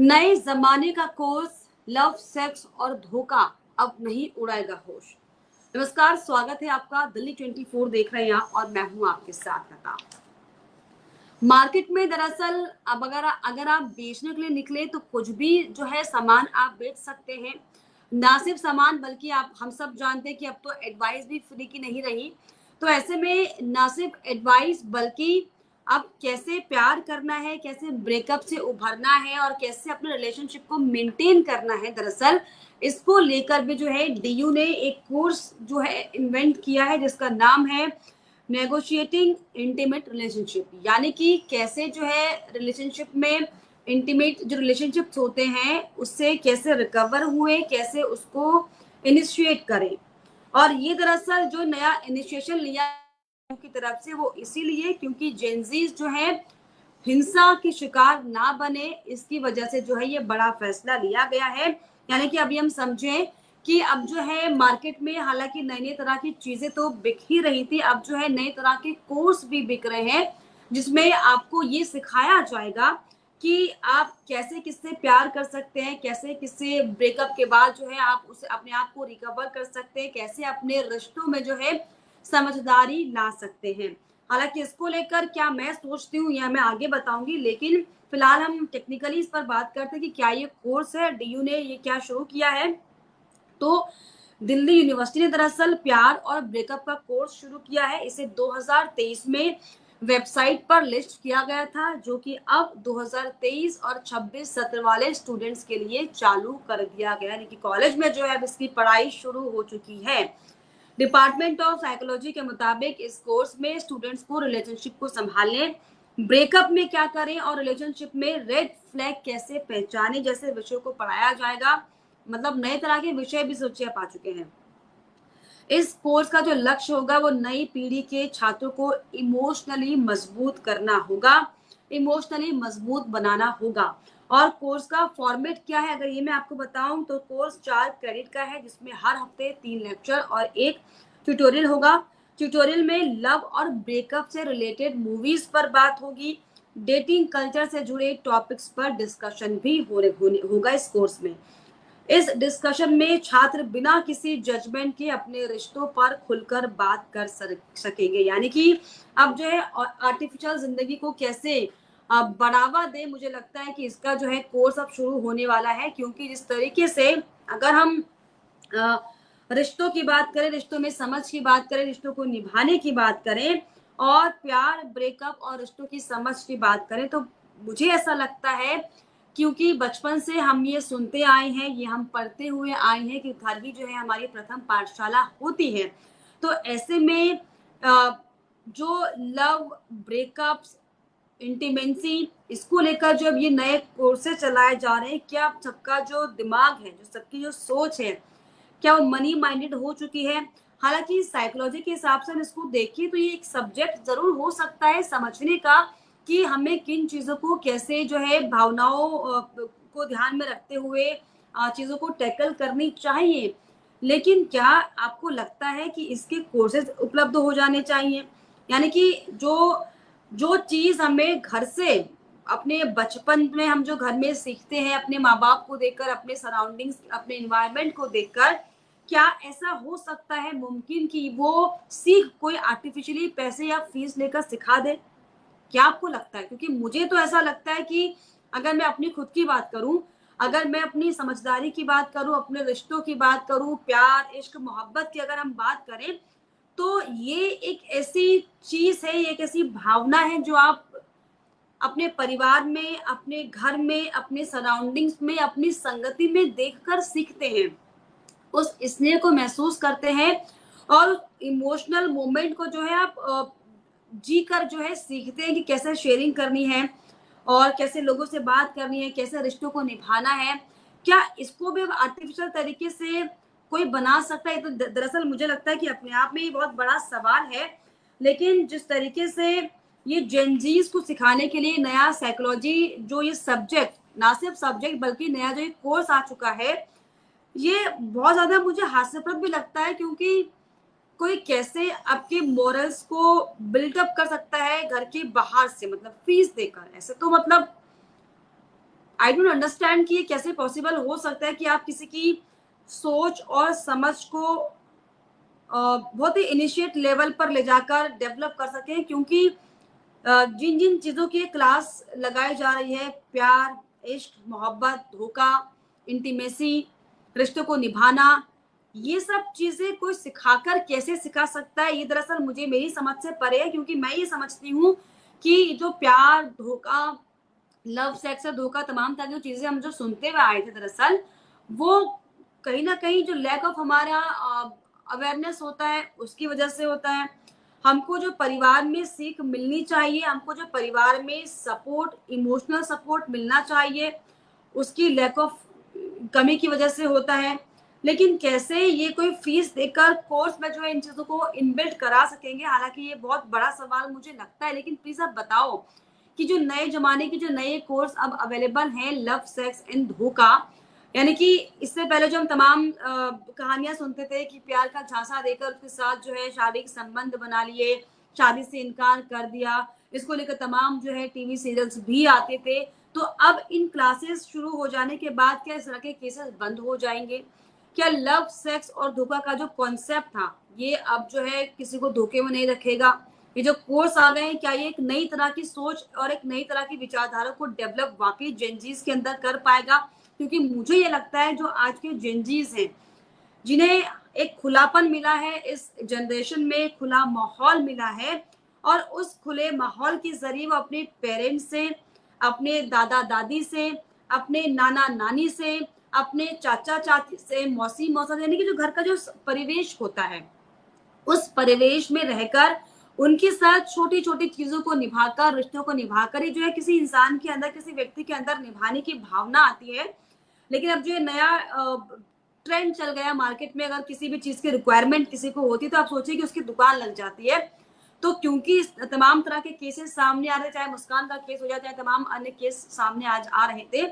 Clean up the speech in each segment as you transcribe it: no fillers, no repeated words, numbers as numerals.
नए जमाने का कोर्स, लव, सेक्स और धोखा अब नहीं उड़ाएगा होश। नमस्कार, स्वागत है आपका। दिल्ली 24 देख रहे हैं आप और मैं हूं आपके साथ लता। मार्केट में दरअसल अब अगर आप बेचने के लिए निकले तो कुछ भी जो है सामान आप बेच सकते हैं। ना सिर्फ सामान बल्कि आप हम सब जानते हैं कि अब तो एडवाइस भी फ्री की नहीं रही। तो ऐसे में ना सिर्फ एडवाइस बल्कि अब कैसे प्यार करना है, कैसे ब्रेकअप से उभरना है और कैसे अपने रिलेशनशिप को मेंटेन करना है, दरअसल इसको लेकर भी जो है डीयू ने एक कोर्स जो है इन्वेंट किया है जिसका नाम है नेगोशिएटिंग इंटीमेट रिलेशनशिप। यानी कि कैसे जो है रिलेशनशिप में इंटीमेट जो रिलेशनशिप्स होते हैं उससे कैसे रिकवर हुए, कैसे उसको इनिशिएट करें। और ये दरअसल जो नया इनिशिएशन लिया की तरफ से वो इसीलिए क्योंकि जेनजीज जो है हिंसा की शिकार ना बने, इसकी वजह से जो है ये बड़ा फैसला लिया गया है। यानी कि अभी हम समझें कि अब जो है मार्केट में हालांकि नई नई तरह की चीजें तो बिक ही रही थी, अब जो है नई तरह के कोर्स भी बिक रहे हैं जिसमें आपको ये सिखाया जाएगा कि आप कैसे किससे प्यार कर सकते हैं, कैसे किससे ब्रेकअप के बाद जो है आप उसे अपने आप को रिकवर कर सकते हैं, कैसे अपने रिश्तों में जो है समझदारी ला सकते हैं। हालांकि इसको लेकर क्या मैं सोचती हूँ यह मैं आगे बताऊंगी, लेकिन फिलहाल हम टेक्निकली इस पर बात करते हैं कि क्या ये कोर्स है, डीयू ने ये क्या शुरू किया है। तो दिल्ली यूनिवर्सिटी ने दरअसल प्यार और ब्रेकअप का कोर्स शुरू किया है। इसे 2023 में वेबसाइट पर लिस्ट किया गया था, जो कि अब 2023 और 26 सत्र वाले स्टूडेंट्स के लिए चालू कर दिया गया, यानी कि कॉलेज में जो है अब इसकी पढ़ाई शुरू हो चुकी है। डिपार्टमेंट ऑफ साइकोलॉजी के मुताबिक इस कोर्स में स्टूडेंट्स को रिलेशनशिप को संभालने, ब्रेकअप में क्या करें और रिलेशनशिप में रेड फ्लैग कैसे पहचाने जैसे विषयों को पढ़ाया जाएगा। मतलब नए तरह के विषय भी सोचे आप आ चुके हैं। इस कोर्स का जो लक्ष्य होगा वो नई पीढ़ी के छात्रों को इमोशनली मजबूत करना होगा, इमोशनली मजबूत बनाना होगा। और कोर्स का फॉर्मेट क्या है अगर ये मैं आपको बताऊं तो कोर्स 4 क्रेडिट का है, जिसमें हर हफ्ते 3 लेक्चर और एक ट्यूटोरियल होगा। ट्यूटोरियल में लव और ब्रेकअप से रिलेटेड मूवीज पर बात होगी। डेटिंग कल्चर से जुड़े टॉपिक्स पर डिस्कशन भी होगा इस कोर्स में। इस डिस्कशन में छात्र बिना किसी जजमेंट के अपने रिश्तों पर खुलकर बात कर सकेंगे। यानी कि अब जो है आर्टिफिशियल जिंदगी को कैसे बढ़ावा दे, मुझे लगता है कि इसका जो है कोर्स अब शुरू होने वाला है। क्योंकि जिस तरीके से अगर हम अ, रिश्तों की बात करें, रिश्तों में समझ की बात करें, रिश्तों को निभाने की बात करें और प्यार, ब्रेकअप और रिश्तों की समझ की बात करें, तो मुझे ऐसा लगता है क्योंकि बचपन से हम ये सुनते आए हैं, ये हम पढ़ते हुए आए हैं कि घर ही जो है हमारी प्रथम पाठशाला होती है। तो ऐसे में जो लव, ब्रेकअप्स, इंटीमेंसी, इसको लेकर जो अब ये नए कोर्सेज चलाए जा रहे हैं, क्या सबका जो दिमाग है, जो सबकी जो सोच है, क्या वो मनी माइंडेड हो चुकी है। हालांकि साइकोलॉजी के हिसाब से हम इसको देखें तो ये एक सब्जेक्ट जरूर हो सकता है समझने का कि हमें किन चीजों को कैसे जो है भावनाओं को ध्यान में रखते हुए चीजों को टैकल करनी चाहिए। लेकिन क्या आपको लगता है कि इसके कोर्सेज उपलब्ध हो जाने चाहिए? यानी कि जो जो चीज हमें घर से अपने बचपन में हम जो घर में सीखते हैं अपने माँ बाप को देखकर, अपने सराउंडिंग्स, अपने इन्वायरमेंट को देखकर, क्या ऐसा हो सकता है मुमकिन कि वो सीख कोई आर्टिफिशियली पैसे या फीस लेकर सिखा दे? क्या आपको लगता है? क्योंकि मुझे तो ऐसा लगता है कि अगर मैं अपनी खुद की बात करूं, अगर मैं अपनी समझदारी की बात करूं, अपने रिश्तों की बात करूं, प्यार, इश्क, मोहब्बत की अगर हम बात करें, तो ये एक ऐसी चीज है, एक ऐसी भावना है जो आप अपने परिवार में, अपने घर में, अपने सराउंडिंग्स में, अपनी संगति में देखकर सीखते हैं, उस स्नेह को महसूस करते हैं और इमोशनल मोमेंट को जो है आप जी कर जो है सीखते हैं कि कैसे शेयरिंग करनी है और कैसे लोगों से बात करनी है, कैसे रिश्तों को निभाना है। क्या इसको भी आर्टिफिशियल तरीके से कोई बना सकता है? तो दरअसल मुझे लगता है कि अपने आप में ये बहुत बड़ा सवाल है। लेकिन जिस तरीके से ये जेनजीज को सिखाने के लिए नया साइकोलॉजी जो ये सब्जेक्ट, ना सिर्फ सब्जेक्ट बल्कि नया जो ये कोर्स आ चुका है, ये बहुत ज्यादा मुझे हास्यप्रद भी लगता है। क्योंकि कोई कैसे आपके मॉरल्स को बिल्डअप कर सकता है घर के बाहर से, मतलब फीस देकर? ऐसे तो मतलब आई डोंट अंडरस्टैंड कि ये कैसे पॉसिबल हो सकता है कि आप किसी की सोच और समझ को बहुत ही इनिशिएट लेवल पर ले जाकर डेवलप कर सकें, क्योंकि जिन जिन चीजों की क्लास लगाई जा रही है, प्यार, इश्क, मोहब्बत, धोखा, इंटीमेसी, रिश्तों को निभाना, ये सब चीजें कोई सिखाकर कैसे सिखा सकता है, ये दरअसल मुझे मेरी समझ से परे है। क्योंकि मैं ये समझती हूँ कि जो प्यार, धोखा, लव, सेक्स और धोखा, तमाम तरह की चीजें हम जो सुनते हुए आए थे, दरअसल वो कहीं ना कहीं जो लैक ऑफ हमारा अवेयरनेस होता है उसकी वजह से होता है। हमको जो परिवार में सीख मिलनी चाहिए, हमको जो परिवार में सपोर्ट, इमोशनल सपोर्ट मिलना चाहिए, उसकी लैक ऑफ कमी की वजह से होता है। लेकिन कैसे ये कोई फीस देकर कोर्स में जो है इन चीजों को इनबिल्ट करा सकेंगे, हालांकि ये बहुत बड़ा सवाल मुझे लगता है। लेकिन प्लीज आप बताओ कि जो नए जमाने के जो नए कोर्स अब अवेलेबल हैं, लव, सेक्स एंड धोखा, यानी कि इससे पहले जो हम तमाम कहानियां सुनते थे कि प्यार का झांसा देकर उसके साथ जो है शारीरिक संबंध बना लिए, शादी से इनकार कर दिया, इसको लेकर तमाम जो है टीवी सीरियल्स भी आते थे। तो अब इन क्लासेस शुरू हो जाने के बाद क्या इस तरह के केसेस बंद हो जाएंगे? क्या लव, सेक्स और धोखा का जो कॉन्सेप्ट था ये अब जो है किसी को धोखे में नहीं रखेगा? ये जो कोर्स आ गए हैं, क्या ये एक नई तरह की सोच और एक नई तरह की विचारधारा को डेवलप वाकई जेनजीज के अंदर कर पाएगा? क्योंकि मुझे ये लगता है जो आज के जेनजीज हैं, जिन्हें एक खुलापन मिला है, इस जनरेशन में खुला माहौल मिला है, और उस खुले माहौल के जरिए वो अपने पेरेंट्स से, अपने दादा दादी से, अपने नाना नानी से, अपने चाचा चाची से, मौसी मौसा, यानी कि जो घर का जो परिवेश होता है, उस परिवेश में रहकर उनके साथ छोटी छोटी चीजों को निभाकर, रिश्तों को निभाकर ही जो है किसी इंसान के अंदर, किसी व्यक्ति के अंदर निभाने की भावना आती है। लेकिन अब जो नया ट्रेंड चल गया मार्केट में, अगर किसी भी चीज की रिक्वायरमेंट किसी को होती है तो आप सोचिए कि उसकी दुकान लग जाती है। तो क्योंकि तमाम तरह के केसेस सामने आ रहे, चाहे मुस्कान का केस हो जाए, चाहे तमाम अन्य केस सामने आज आ रहे थे,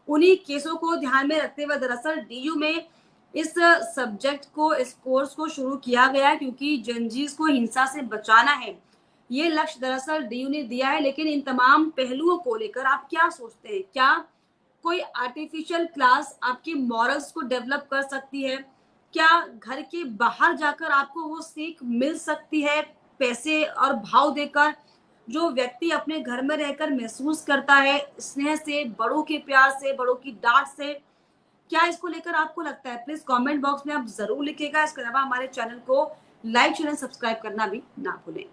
उन्हीं केसों को ध्यान में रखते हुए दरअसल डीयू में इस सब्जेक्ट को, इस कोर्स को शुरू किया गया है, क्योंकि जनजीज को हिंसा से बचाना है, ये लक्ष्य दरअसल डीयू ने दिया है। लेकिन इन तमाम पहलुओं को लेकर आप क्या सोचते हैं? क्या कोई आर्टिफिशियल क्लास आपकी मॉरल्स को डेवलप कर सकती है? क्या घर के बाहर जाकर आपको वो सीख मिल सकती है पैसे और भाव देकर, जो व्यक्ति अपने घर में रहकर महसूस करता है स्नेह से, बड़ों के प्यार से, बड़ों की डांट से? क्या इसको लेकर आपको लगता है? प्लीज कमेंट बॉक्स में आप जरूर लिखिएगा। इसके अलावा हमारे चैनल को लाइक, शेयर एंड सब्सक्राइब करना भी ना भूलें।